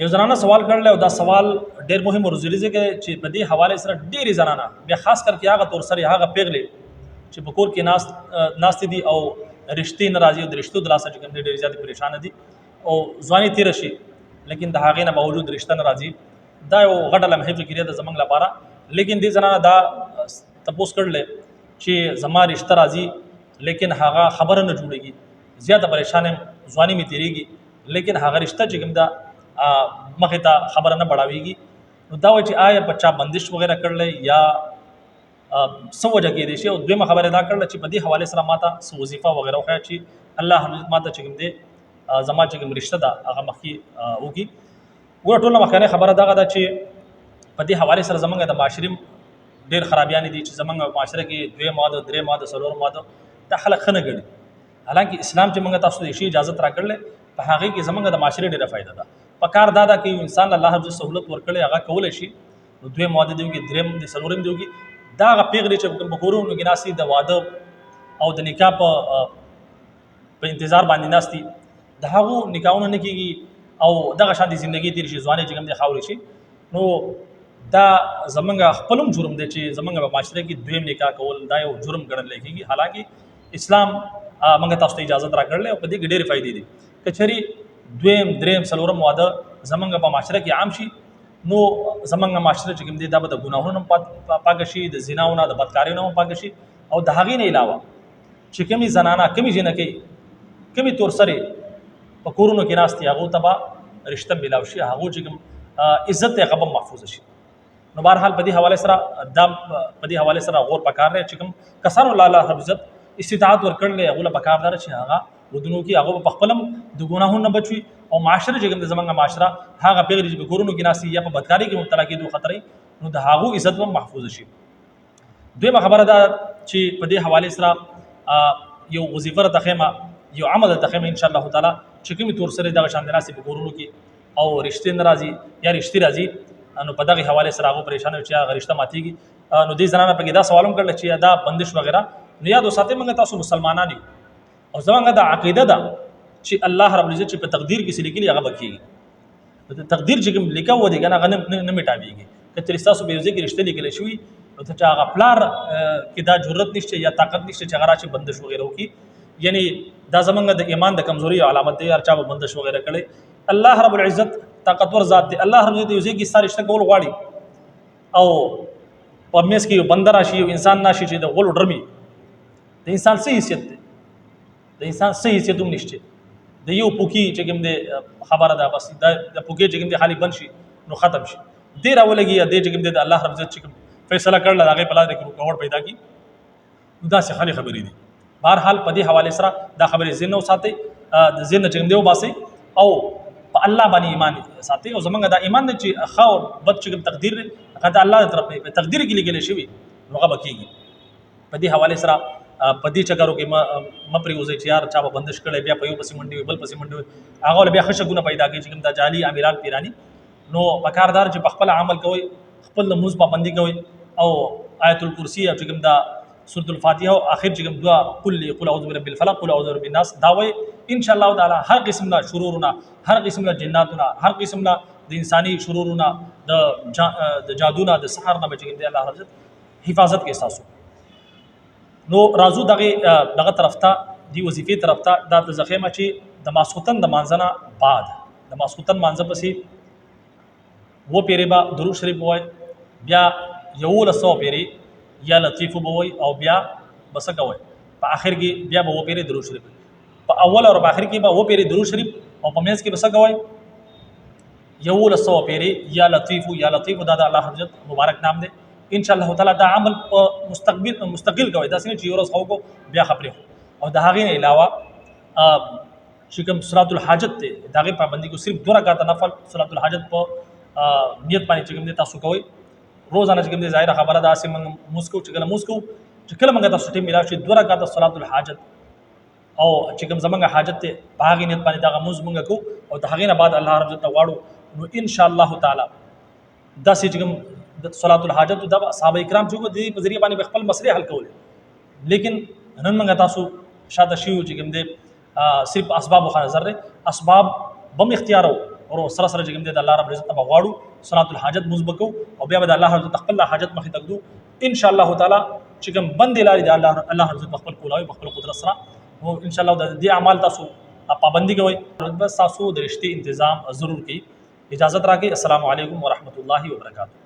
یو زنانه سوال کړل او دا سوال ډېر مهم او ضروري دی چې په دې حواله سره ډېری زنانه بیا خاص کر کې هغه تور سره هغه پیغلې چې په کور کې ناست دي او رښتې ناراضي او د رښتو د لاسه چې کوم ډېر زیات پریشان دي او ځواني تیر شي لیکن د هغې نه باوجود رښتیا ناراضي دا یو غټه لمحه فکریه ده زمونږ لپاره لیکن دې زنانه دا تپوس کړل چې زما رښتیا راځي لیکن هغه خبره نه جوړېږي زیاته پریشان ځواني مې تیریږي لیکن هغه رشتہ چې کوم دا مخې ته خبره نه بڑھاویږي نو دا وایي چې آیا په چا بندش وغیرہ کړلی یا څه وجه کېدی شي او دویمه خبره دا کړله چې په دې حوالې سره ماته څه وظیفه وغیره وښیه چې الله ماته چې کوم دی زما چې کوم رشته ده هغه مخکې وکړي ګوره ټوله مخکنۍ خبره دغه ده چې په دې حوالې سره زمونږ د معاشرې ډېر خرابیانې دي چې زمونږ معاشره کې 2 ماده 3 ماده 4 ماده دا خلک ښه نه ګڼي حالانکه اسلام چې موږ تاسو ته شي اجازت راکړلې په هغې کې زمونږ د معاشرې ډېره فایده ده په کار دا ده چې انسان الله جل سهولت ورکړی هغه کولی شي نو 2 ماده دی وکړي 3 دی 4 دی وکړي دا هغه پیغلې چې په کورونو کې ناستي د واده او د نکاح په انتظار باندې ناستي د هغو نکاحونه نه کېږي او دغه شانتې زندګي تېر شي ځوانۍ چې کوم دی خاورې شي نو دا زمونږ خپل هم جرم دی چې زمونږ په معاشره کې دویم نکاح کول دا یو جرم ګڼل کېږي حالانکه اسلام موږ تاسو ته اجازت راکړلی او په دې کې ډېرې فایدې دي که چېرې 2 3 4 واده زمونږ په معاشره کې عام شي نو زمونږ معاشره چې کوم دی دا به د ګناهونو هم پاکه شي د زناونه د بدکاریو نه هم پاکه شي او د هغې نه علاوه چې کومې زنانه کومې جنکۍ کومې تور سرې په کورونو کې ناستې هغو ته به رشته میلاو شي هغو چې کوم عزت یې هغه به محفوظ شي نو بهرحال په دې حوالې سره دا په دې حوالې سره غور پکار دی چې کوم کسانو الله رب عزت استطاعت ورکړلی هغو له پکار ده چې هغه ودونو کې هغه په خپل هم د ګناهونو نه بچ وي او معاشره چې کوم د زمونږ معاشره هغه پیغلې چې په کورونو کې ناستي یا په بدکارۍ کې مبتلا کېدو خطرې نو د هغو عزت هم محفوظ شي دویمه خبره ده چې په دې حوالې سره یو وظیفه راته ښیم یو عمل راته ښیم انشاءالله تعالی چې کومې تور سرې دغه شان ناستې په کورونو کې او رشتې نه راځي یا رشتې راځي نو په دغې حوالې سره هغو پریشان وي چې هغه رشته ماتېږي نو دې زنانه پکې دا سوال هم کړل چې دا بندش وغیره نو یاد وساتئ موږ تاسو مسلمانان یو او زمونږ د عقیده ده چې الله رب العزت چې په تقدیر کې څه لیکلي هغه به کېږي د تقدیر چې کوم لیکه و دی که نه هغه نه میټاویږي که چېرې ستاسو په یو ځای کې رشته لیکلی شوي نو ته چې هغه پلار کې دا جرت نشته یا طاقت نشته چې هغه راشي بندش وغیره وکړي یعنی دا زمونږ د ایمان د کمزوري علامت دی هر چا به بندش وغیره کړی الله رب العزت طاقتور ذات دی الله رب العزت یو ځای کې ستا رشته کول غواړي او په میز کې یو بنده راشي یو انسان راشي چې د غولو ډرمي د انسان څه حیثیت دی د انسان څه حیثیت هم نشته د یو پوکي چې کوم دی خبره ده بس د پوکي چې کوم دی خالی بند شي نو ختم شي دې راولګي یا دې چې کوم دی د الله رب عزت چې کوم فیصله کړل د هغې په لاره کې رکاوټ پیدا کړي نو داسې خالي خبرې دي بهرحال په دې حوالې سره دا خبرې ذهن نه وساتئ د ذهن نه چې کوم دی وباسئ او په الله باندې ایمان ساتئ او زمونږ دا ایمان دی چې ښه او بد چې کوم تقدیر دی هغه د الله د طرف نه په تقدیر کې لیکلی شوي نو هغه به کېږي په دې حوالې سره په دې چکرو کې مه پرېوځئ چې یار چا به بندش کړی بیا په یو پسې منډې وي بل پسې منډې وي هغه له بیا ښه شکونه پیدا کوي چې کوم دا جعلي امیران پیراني نو پکار دار چې په خپل عمل کوئ خپل لمونځ پابندي کوئ او آیت الکرسي او چې کوم دا سورة الفاتحه او آخر چې کوم دعا قل اعوذ برب الفلق قل اعوذ برب الناس دا وایي انشاءالله تعالی هر قسم له شرورونه هر قسم له جناتونه هر قسم له د انساني شرورونه د جادونه د سحر نه بچ کوم دی الله رب عزت حفاظت کې ستاسو نو راځو دغه طرف ته دی وظیفې طرف ته دا د زخیمه چې د ماسخوتن د مانځنه بعد د ماسخوتن مانځه پسې و پیرې به درود شریف ووایي بیا 1100 پیرې یا لطیف ووایي او بیا به څه کوئ په آخر کې بیا به و پیرې درود شریف په اول او په آخر کې به و پیرې درود شریف او په منځ کې به څه کوئ 1100 پیرې یا لطیف دا د الله حضرت مبارک نام دی ان شاء الله تعالی دا عمل په مستقل کوي دا څنګه چې یو ورځ خو کو بیا خبرې او د هغې نه علاوه چې کوم صلات الحاجت دی د هغې پابندي کو صرف 2 رکعاته نفل صلات الحاجت په نیت باندې چې کوم دی تاسو کوئ روزانه چې کوم دی ظاهره خبره ده چې موږ مونځ کوو چې کله مونځ کوو چې کله موږ تاسو ټیم میلاو شي 2 رکعاته صلات الحاجت او چې کوم زمونږ حاجت دی په هغې نیت باندې دغه مونځ موږ کوو او د هغې نه بعد الله رب عزت ته غواړو نو ان شاء الله تعالی داسې چې کوم د صلات الحاجت د صحابه کرام چې د په ذریعہ باندې خپل مسلې حل کولې لیکن نن موږ تاسو شاته شیو چې کوم دی صرف اسباب خو نظر لري اسباب بم اختیارو او سره سره چې کوم دی د الله رب العزت نه بغواړو صلات الحاجت مثبکو او بیا به د الله رب العزت خپل حاجت مخې تکدو ان شاء الله تعالی چې کوم بند لاري د الله رب العزت خپل کولاوي خپل قدرت سره او ان شاء الله د دې اعمال تاسو پابندي کوئ بس تاسو د رښتې تنظیم ضرور کړئ. اجازه راکړئ. السلام علیکم ورحمۃ اللہ وبرکاتہ.